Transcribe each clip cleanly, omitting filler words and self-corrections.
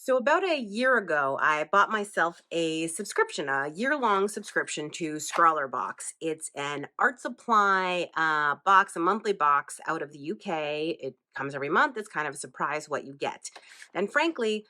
So, about a year ago, I bought myself a subscription, a year-long subscription to Scrawlr Box. It's an art supply box, a monthly box out of the UK. It comes every month. It's kind of a surprise what you get. And frankly,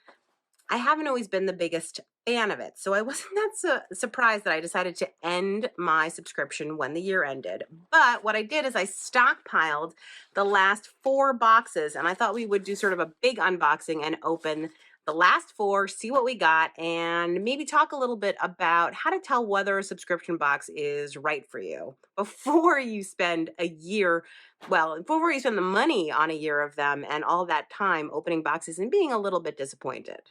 I haven't always been the biggest fan of it. So I wasn't that surprised that I decided to end my subscription when the year ended. But what I did is I stockpiled the last four boxes, and I thought we would do sort of a big unboxing and open the last four, see what we got, and maybe talk a little bit about how to tell whether a subscription box is right for you before you spend a year, well, before you spend the money on a year of them and all that time opening boxes and being a little bit disappointed.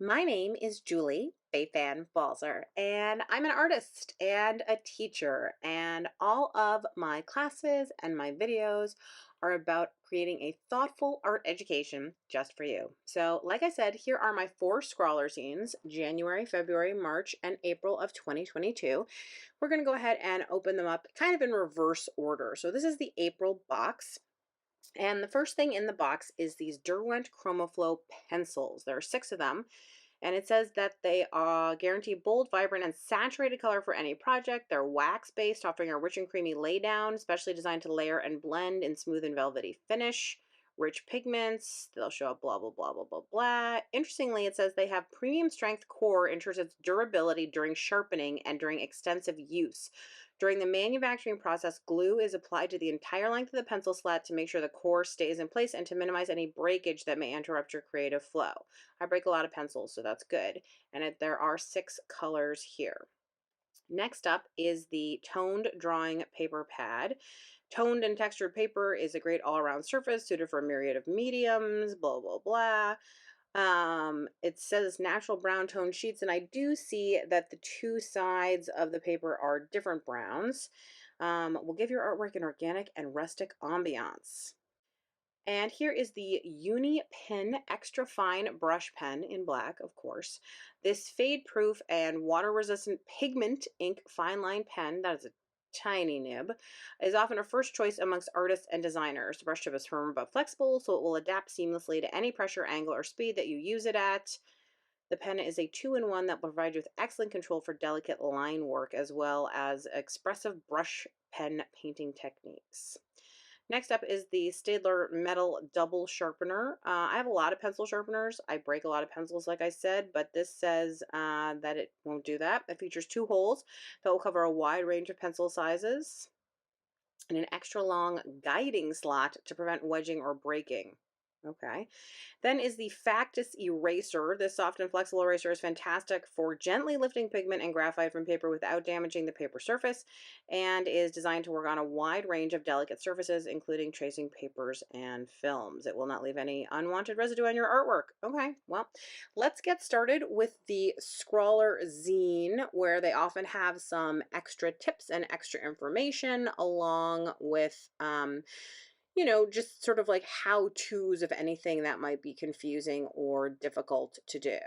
My name is Julie Fei-Fan Balzer, and I'm an artist and a teacher. And all of my classes and my videos are about creating a thoughtful art education just for you. So, like I said, here are my four Scrawlr zines: January, February, March, and April of 2022. We're going to go ahead and open them up kind of in reverse order. So, this is the April box. And the first thing in the box is these Derwent ChromaFlow pencils. There are six of them. And it says that they guarantee bold, vibrant, and saturated color for any project. They're wax-based, offering a rich and creamy laydown, specially designed to layer and blend in smooth and velvety finish. Rich pigments, they'll show up blah, blah, blah, blah, blah, blah. Interestingly, it says they have premium strength core, ensures its durability during sharpening and during extensive use. During the manufacturing process, glue is applied to the entire length of the pencil slat to make sure the core stays in place and to minimize any breakage that may interrupt your creative flow. I break a lot of pencils, so that's good. And there are six colors here. Next up is the toned drawing paper pad. Toned and textured paper is a great all-around surface suited for a myriad of mediums, blah, blah, blah. It says natural brown tone sheets, and I do see that the two sides of the paper are different browns. Will give your artwork an organic and rustic ambiance. And here is the Uni Pen Extra Fine Brush Pen in black, of course. This fade proof and water resistant pigment ink fine line pen, that is a tiny nib, is often a first choice amongst artists and designers. The brush tip is firm but flexible, so it will adapt seamlessly to any pressure, angle, or speed that you use it at. The pen is a two-in-one that will provide you with excellent control for delicate line work as well as expressive brush pen painting techniques. Next up is the Staedtler Metal Double Sharpener. I have a lot of pencil sharpeners. I break a lot of pencils, like I said, but this says that it won't do that. It features two holes that will cover a wide range of pencil sizes and an extra long guiding slot to prevent wedging or breaking. Okay. Then is the Factus Eraser. This soft and flexible eraser is fantastic for gently lifting pigment and graphite from paper without damaging the paper surface and is designed to work on a wide range of delicate surfaces, including tracing papers and films. It will not leave any unwanted residue on your artwork. Okay, well, let's get started with the Scrawlr Zine, where they often have some extra tips and extra information along with just sort of like how-tos of anything that might be confusing or difficult to do.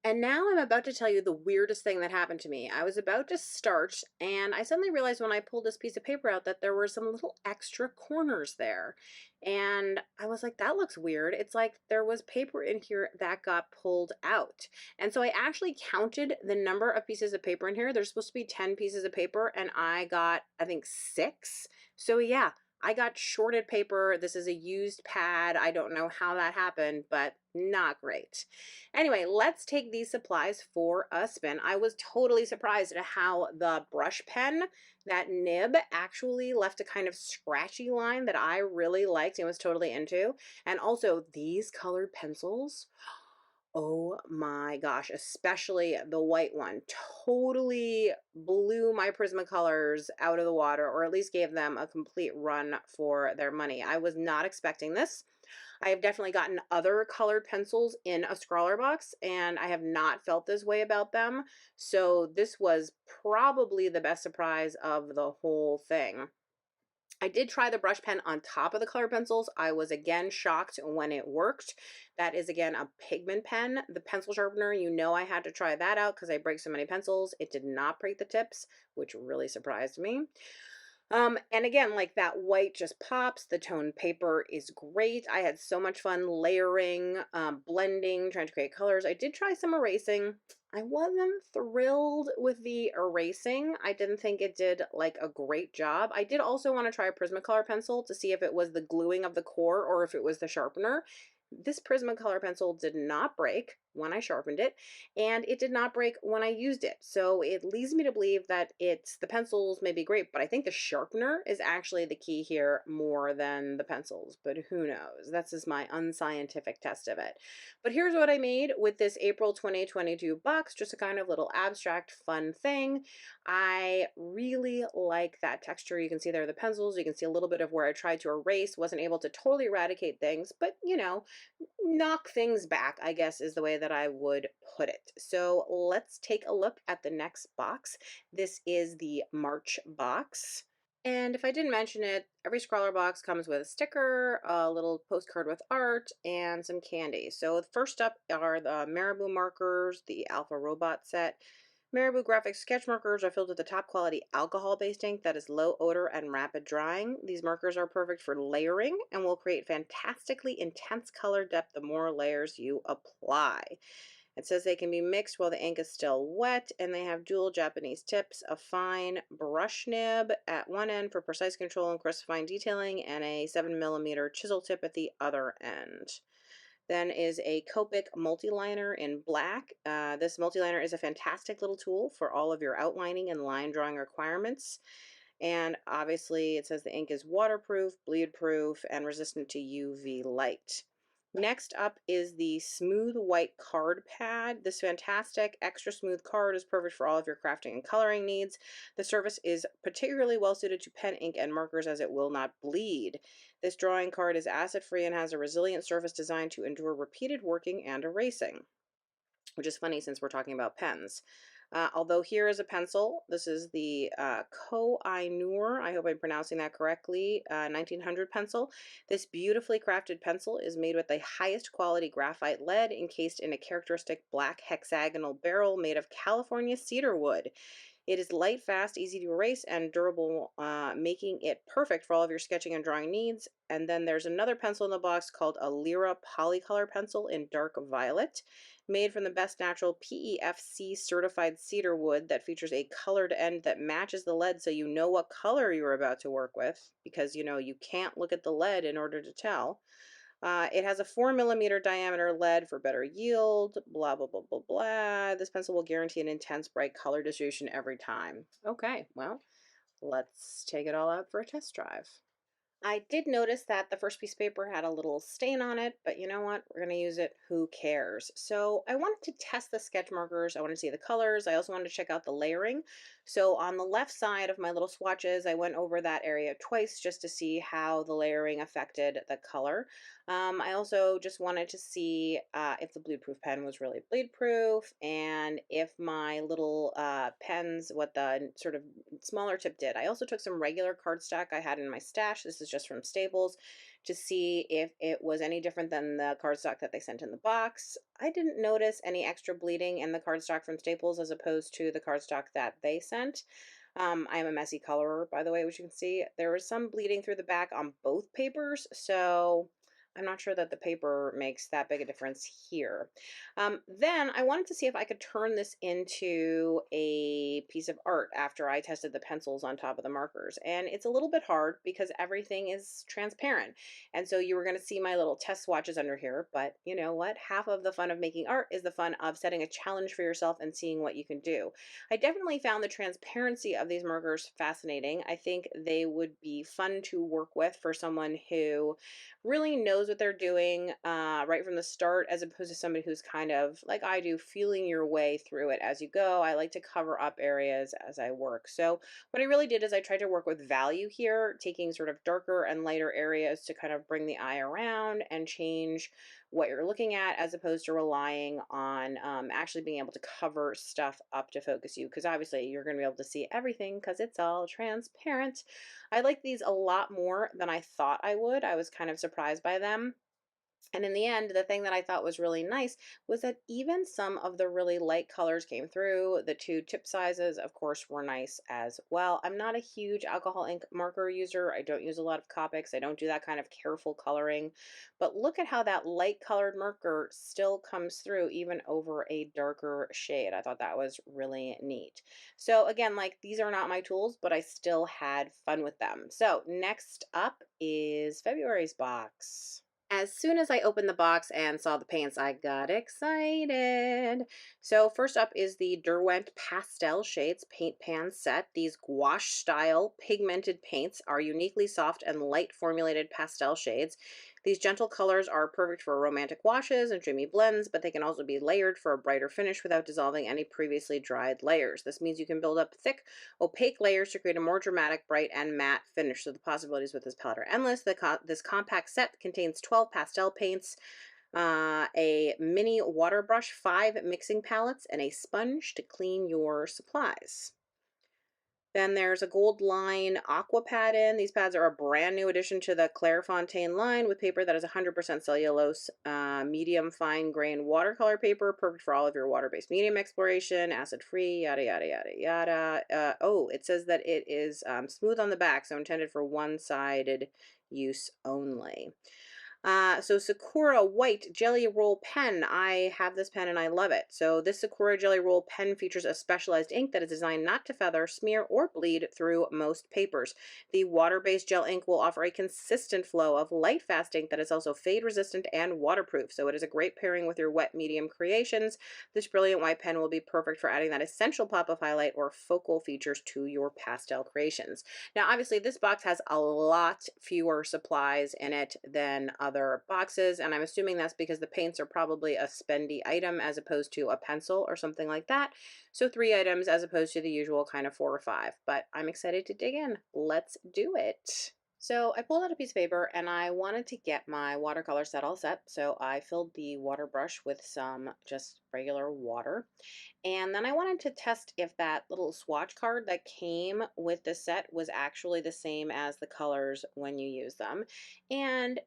And now I'm about to tell you the weirdest thing that happened to me. I was about to start, and I suddenly realized when I pulled this piece of paper out that there were some little extra corners there. And I was like, that looks weird. It's like there was paper in here that got pulled out. And so I actually counted the number of pieces of paper in here. There's supposed to be 10 pieces of paper, and I got, I think, six. So yeah, I got shorted paper. This is a used pad. I don't know how that happened, but not great. Anyway, let's take these supplies for a spin. I was totally surprised at how the brush pen, that nib, actually left a kind of scratchy line that I really liked and was totally into. And also these colored pencils. Oh my gosh, especially the white one totally blew my Prismacolors out of the water, or at least gave them a complete run for their money. I was not expecting this. I have definitely gotten other colored pencils in a Scrawlr box, and I have not felt this way about them. So this was probably the best surprise of the whole thing. I did try the brush pen on top of the color pencils. I was again shocked when it worked. That is again a pigment pen. The pencil sharpener, I had to try that out because I break so many pencils. It did not break the tips, which really surprised me. And again, like that white just pops. The toned paper is great. I had so much fun layering, blending, trying to create colors. I did try some erasing. I wasn't thrilled with the erasing. I didn't think it did like a great job. I did also want to try a Prismacolor pencil to see if it was the gluing of the core or if it was the sharpener. This Prismacolor pencil did not break when I sharpened it, and it did not break when I used it. So it leads me to believe that it's the pencils may be great, but I think the sharpener is actually the key here more than the pencils, but who knows? That's just my unscientific test of it. But here's what I made with this April 2022 box, just a kind of little abstract fun thing. I really like that texture. You can see there are the pencils. You can see a little bit of where I tried to erase, wasn't able to totally eradicate things, but knock things back, I guess is the way that I would put it. So let's take a look at the next box. This is the March box. And if I didn't mention it, every Scrawlr box comes with a sticker, a little postcard with art, and some candy. So first up are the Marabou markers, the Alpha Robot set. Marabou graphic sketch markers are filled with a top quality alcohol based ink that is low odor and rapid drying. These markers are perfect for layering and will create fantastically intense color depth the more layers you apply. It says they can be mixed while the ink is still wet, and they have dual Japanese tips, a fine brush nib at one end for precise control and crisp fine detailing, and a 7mm chisel tip at the other end. Then is a Copic multiliner in black. This multiliner is a fantastic little tool for all of your outlining and line drawing requirements. And obviously it says the ink is waterproof, bleed proof, and resistant to UV light. Next up is the smooth white card pad. This fantastic extra smooth card is perfect for all of your crafting and coloring needs. The surface is particularly well suited to pen, ink, and markers as it will not bleed. This drawing card is acid free and has a resilient surface designed to endure repeated working and erasing, which is funny since we're talking about pens. Although here is a pencil. This is the Koh-i-Noor, I hope I'm pronouncing that correctly, 1900 pencil. This beautifully crafted pencil is made with the highest quality graphite lead encased in a characteristic black hexagonal barrel made of California cedar wood. It is light, fast, easy to erase, and durable, making it perfect for all of your sketching and drawing needs. And then there's another pencil in the box called a Lyra Polycolor Pencil in dark violet, made from the best natural PEFC certified cedar wood that features a colored end that matches the lead so you know what color you're about to work with, because you can't look at the lead in order to tell. It has a 4mm diameter lead for better yield, blah, blah, blah, blah, blah. This pencil will guarantee an intense bright color distribution every time. Okay, well, let's take it all out for a test drive. I did notice that the first piece of paper had a little stain on it, but you know what? We're going to use it. Who cares? So I wanted to test the sketch markers. I wanted to see the colors. I also wanted to check out the layering. So on the left side of my little swatches, I went over that area twice just to see how the layering affected the color. I also just wanted to see if the bleed proof pen was really bleed proof and if my little pens, what the sort of smaller tip did. I also took some regular cardstock I had in my stash. This is just from Staples, to see if it was any different than the cardstock that they sent in the box. I didn't notice any extra bleeding in the cardstock from Staples as opposed to the cardstock that they sent. I am a messy colorer, by the way, which you can see. There was some bleeding through the back on both papers, so I'm not sure that the paper makes that big a difference here. Then I wanted to see if I could turn this into a piece of art after I tested the pencils on top of the markers. And it's a little bit hard because everything is transparent. And so you were going to see my little test swatches under here, but you know what? Half of the fun of making art is the fun of setting a challenge for yourself and seeing what you can do. I definitely found the transparency of these markers fascinating. I think they would be fun to work with for someone who really knows what they're doing right from the start, as opposed to somebody who's kind of like I do, feeling your way through it as you go. I like to cover up areas as I work. So what I really did is I tried to work with value here, taking sort of darker and lighter areas to kind of bring the eye around and change what you're looking at, as opposed to relying on actually being able to cover stuff up to focus you, because obviously you're going to be able to see everything because it's all transparent. I like these a lot more than I thought I would. I was kind of surprised by them. And in the end, the thing that I thought was really nice was that even some of the really light colors came through. The two tip sizes, of course, were nice as well. I'm not a huge alcohol ink marker user. I don't use a lot of Copics. I don't do that kind of careful coloring. But look at how that light colored marker still comes through even over a darker shade. I thought that was really neat. So again, like these are not my tools, but I still had fun with them. So next up is February's box. As soon as I opened the box and saw the paints, I got excited. So first up is the Derwent Pastel Shades Paint Pan Set. These gouache style pigmented paints are uniquely soft and light formulated pastel shades. These gentle colors are perfect for romantic washes and dreamy blends, but they can also be layered for a brighter finish without dissolving any previously dried layers. This means you can build up thick, opaque layers to create a more dramatic, bright, and matte finish. So the possibilities with this palette are endless. This compact set contains 12 pastel paints, a mini water brush, 5 mixing palettes, and a sponge to clean your supplies. Then there's a gold line aqua pad in. These pads are a brand new addition to the Clairefontaine line with paper that is 100% cellulose, medium fine grain watercolor paper, perfect for all of your water-based medium exploration, acid-free, yada, yada, yada, yada. Oh, it says that it is smooth on the back, so intended for one-sided use only. So Sakura White Jelly Roll Pen. I have this pen and I love it. So this Sakura Jelly Roll Pen features a specialized ink that is designed not to feather, smear, or bleed through most papers. The water-based gel ink will offer a consistent flow of light fast ink that is also fade resistant and waterproof. So it is a great pairing with your wet medium creations. This brilliant white pen will be perfect for adding that essential pop of highlight or focal features to your pastel creations. Now, obviously, this box has a lot fewer supplies in it than other boxes, and I'm assuming that's because the paints are probably a spendy item as opposed to a pencil or something like that. So 3 items as opposed to the usual kind of 4 or 5, but I'm excited to dig in. Let's do it. So I pulled out a piece of paper and I wanted to get my watercolor set all set. So I filled the water brush with some just regular water. And then I wanted to test if that little swatch card that came with the set was actually the same as the colors when you use them. And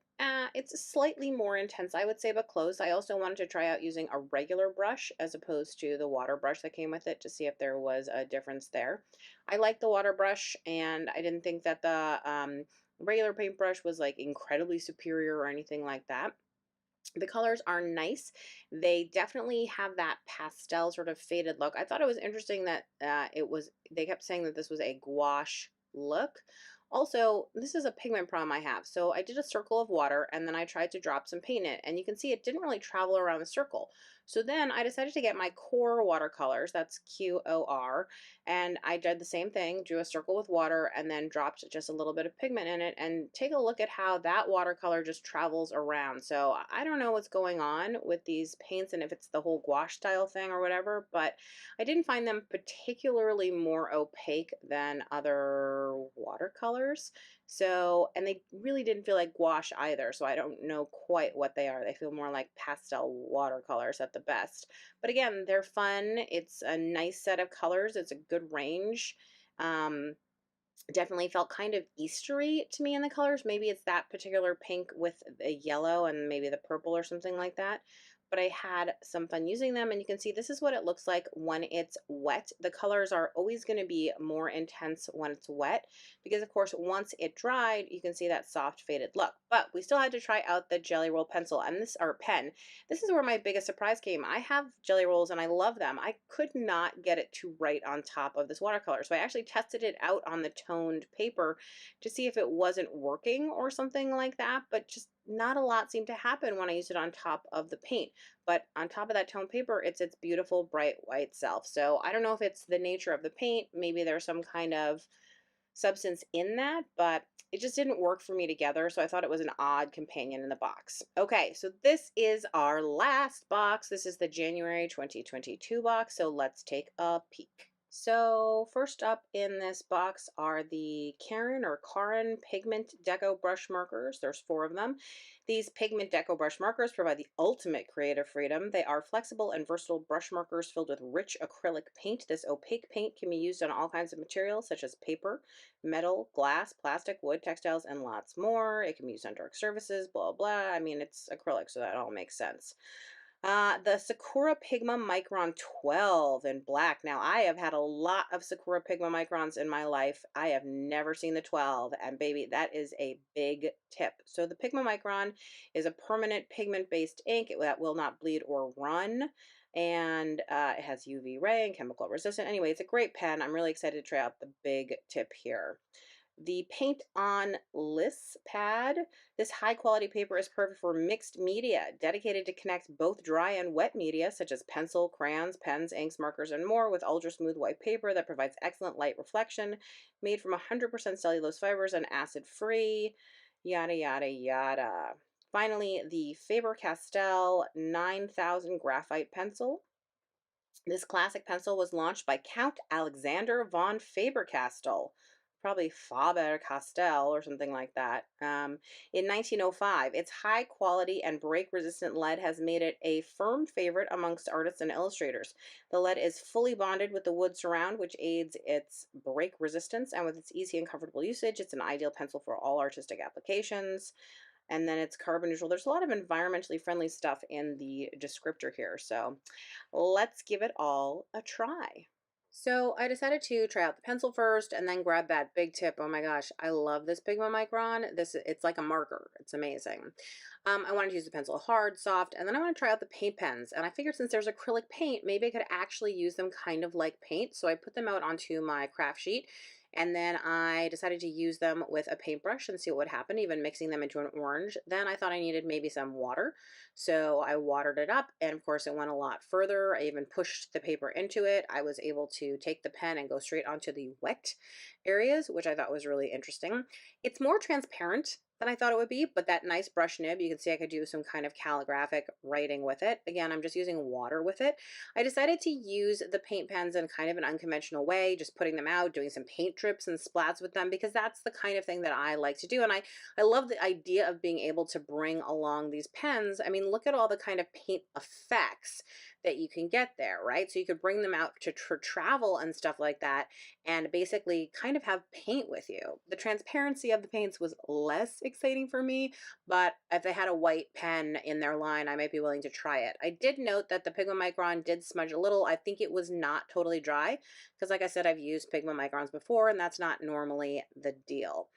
it's slightly more intense, I would say, but close. I also wanted to try out using a regular brush as opposed to the water brush that came with it to see if there was a difference there. I like the water brush, and I didn't think that the regular paintbrush was like incredibly superior or anything like that. The colors are nice. They definitely have that pastel sort of faded look. I thought it was interesting that they kept saying that this was a gouache look. Also, this is a pigment problem I have. So I did a circle of water and then I tried to drop some paint in it, and you can see it didn't really travel around the circle. So then I decided to get my core watercolors, that's QOR, and I did the same thing, drew a circle with water and then dropped just a little bit of pigment in it, and take a look at how that watercolor just travels around. So I don't know what's going on with these paints and if it's the whole gouache style thing or whatever, but I didn't find them particularly more opaque than other watercolors. So, and they really didn't feel like gouache either. So I don't know quite what they are. They feel more like pastel watercolors at the best. But again, they're fun. It's a nice set of colors. It's a good range. Um, Definitely felt kind of Eastery to me in the colors. Maybe it's that particular pink with the yellow and maybe the purple or something like that. But I had some fun using them, and you can see this is what it looks like when it's wet. The colors are always going to be more intense when it's wet because, of course, once it dried, you can see that soft faded look. But we still had to try out the Jelly Roll pencil and this, or pen. This is where my biggest surprise came. I have Jelly Rolls and I love them. I could not get it to write on top of this watercolor. So I actually tested it out on the toned paper to see if it wasn't working or something like that, but just not a lot seemed to happen when I used it on top of the paint. But on top of that toned paper, it's its beautiful bright white self. So I don't know if it's the nature of the paint. Maybe there's some kind of substance in that, but it just didn't work for me together. So I thought it was an odd companion in the box. Okay, so this is our last box. This is the January 2022 box. So let's take a peek. So first up in this box are the Karen pigment deco brush markers. There's four of them. These pigment deco brush markers provide the ultimate creative freedom. They are flexible and versatile brush markers filled with rich acrylic paint. This opaque paint can be used on all kinds of materials such as paper, metal, glass, plastic, wood, textiles, and lots more. It can be used on dark surfaces, blah, blah. I mean, it's acrylic, so that all makes sense. The Sakura Pigma Micron 12 in black. Now, I have had a lot of Sakura Pigma Microns in my life. I have never seen the 12, and baby, that is a big tip. So, the Pigma Micron is a permanent pigment based ink that will not bleed or run. And it has UV ray and chemical resistant. Anyway, it's a great pen. I'm really excited to try out the big tip here. The Paint On Liss pad. This high quality paper is perfect for mixed media, dedicated to connect both dry and wet media, such as pencil, crayons, pens, inks, markers, and more, with ultra smooth white paper that provides excellent light reflection, made from 100% cellulose fibers and acid free, yada, yada, yada. Finally, the Faber Castell 9000 graphite pencil. This classic pencil was launched by Count Alexander von Faber-Castell, probably Faber-Castell or something like that, in 1905. Its high quality and break-resistant lead has made it a firm favorite amongst artists and illustrators. The lead is fully bonded with the wood surround, which aids its break resistance, and with its easy and comfortable usage, it's an ideal pencil for all artistic applications. And then it's carbon neutral. There's a lot of environmentally friendly stuff in the descriptor here, so let's give it all a try. So I decided to try out the pencil first and then grab that big tip. Oh my gosh, I love this Pigma Micron. It's like a marker. It's amazing. I wanted to use the pencil hard, soft, and then I want to try out the paint pens. And I figured since there's acrylic paint, maybe I could actually use them kind of like paint. So I put them out onto my craft sheet, and then I decided to use them with a paintbrush and see what would happen, even mixing them into an orange. Then I thought I needed maybe some water. So I watered it up, and of course it went a lot further. I even pushed the paper into it. I was able to take the pen and go straight onto the wet areas, which I thought was really interesting. It's more transparent than I thought it would be, but that nice brush nib, you can see I could do some kind of calligraphic writing with it. Again, I'm just using water with it. I decided to use the paint pens in kind of an unconventional way, just putting them out, doing some paint drips and splats with them, because that's the kind of thing that I like to do. And I love the idea of being able to bring along these pens. I mean, look at all the kind of paint effects that you can get there, right? So you could bring them out to travel and stuff like that, and basically kind of have paint with you. The transparency of the paints was less exciting for me, but if they had a white pen in their line, I might be willing to try it. I did note that the Pigma Micron did smudge a little. I think it was not totally dry because, like I said, I've used Pigma Microns before, and that's not normally the deal.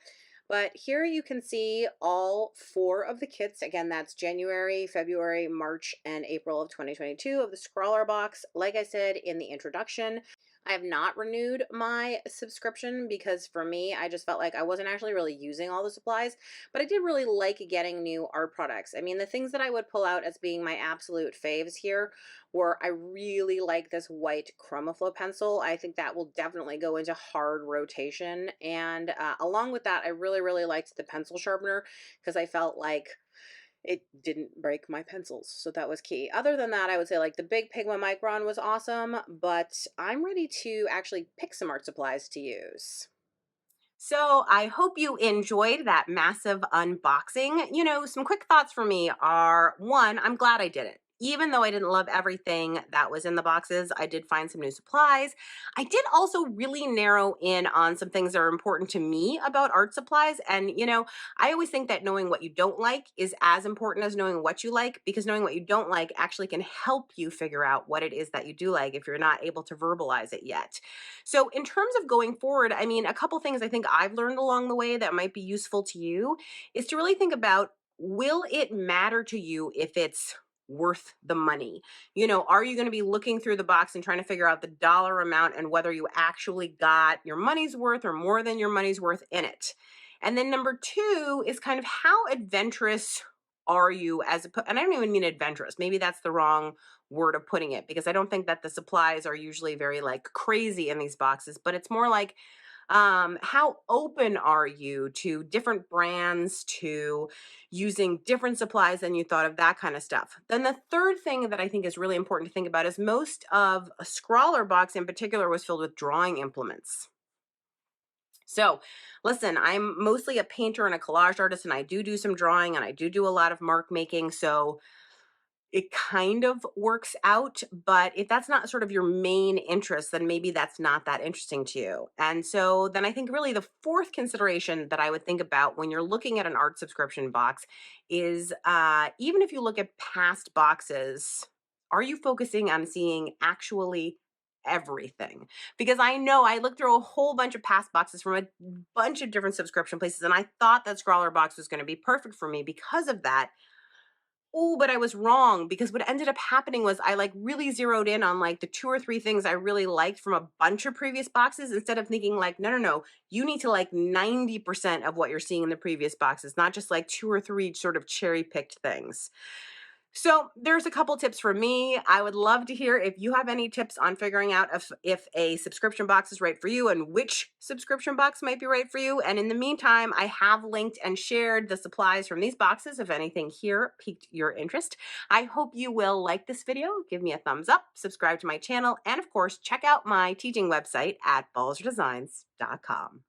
But here you can see all four of the kits. Again, that's January, February, March, and April of 2022 of the Scrawlr Box. Like I said in the introduction, I have not renewed my subscription because for me, I just felt like I wasn't actually really using all the supplies, but I did really like getting new art products. I mean, the things that I would pull out as being my absolute faves here were, I really like this white ChromaFlow pencil. I think that will definitely go into hard rotation. And along with that, I really liked the pencil sharpener because I felt like it didn't break my pencils. So that was key. Other than that, I would say like the big Pigma Micron was awesome, but I'm ready to actually pick some art supplies to use. So I hope you enjoyed that massive unboxing. Some quick thoughts for me are one, I'm glad I did it. Even though I didn't love everything that was in the boxes, I did find some new supplies. I did also really narrow in on some things that are important to me about art supplies. And, I always think that knowing what you don't like is as important as knowing what you like, because knowing what you don't like actually can help you figure out what it is that you do like if you're not able to verbalize it yet. So in terms of going forward, I mean, a couple things I think I've learned along the way that might be useful to you is to really think about, will it matter to you if it's worth the money? Are you going to be looking through the box and trying to figure out the dollar amount and whether you actually got your money's worth or more than your money's worth in it? And then number two is kind of how adventurous are you and I don't even mean adventurous. Maybe that's the wrong word of putting it, because I don't think that the supplies are usually very like crazy in these boxes, but it's more like, How open are you to different brands, to using different supplies than you thought of, that kind of stuff. Then the third thing that I think is really important to think about is most of a Scrawlr Box in particular was filled with drawing implements. So, listen, I'm mostly a painter and a collage artist, and I do some drawing and I do a lot of mark making. So, it kind of works out, but if that's not sort of your main interest, then maybe that's not that interesting to you. And so then I think really the fourth consideration that I would think about when you're looking at an art subscription box is even if you look at past boxes, are you focusing on seeing actually everything? Because I know I looked through a whole bunch of past boxes from a bunch of different subscription places, and I thought that Scrawlr Box was going to be perfect for me because of that. Oh, but I was wrong, because what ended up happening was I like really zeroed in on like the 2 or 3 things I really liked from a bunch of previous boxes, instead of thinking like, no, no, no, you need to like 90% of what you're seeing in the previous boxes, not just like 2 or 3 sort of cherry picked things. So there's a couple tips from me. I would love to hear if you have any tips on figuring out if a subscription box is right for you and which subscription box might be right for you. And in the meantime, I have linked and shared the supplies from these boxes if anything here piqued your interest. I hope you will like this video, give me a thumbs up, subscribe to my channel, and of course, check out my teaching website at balzerdesigns.com.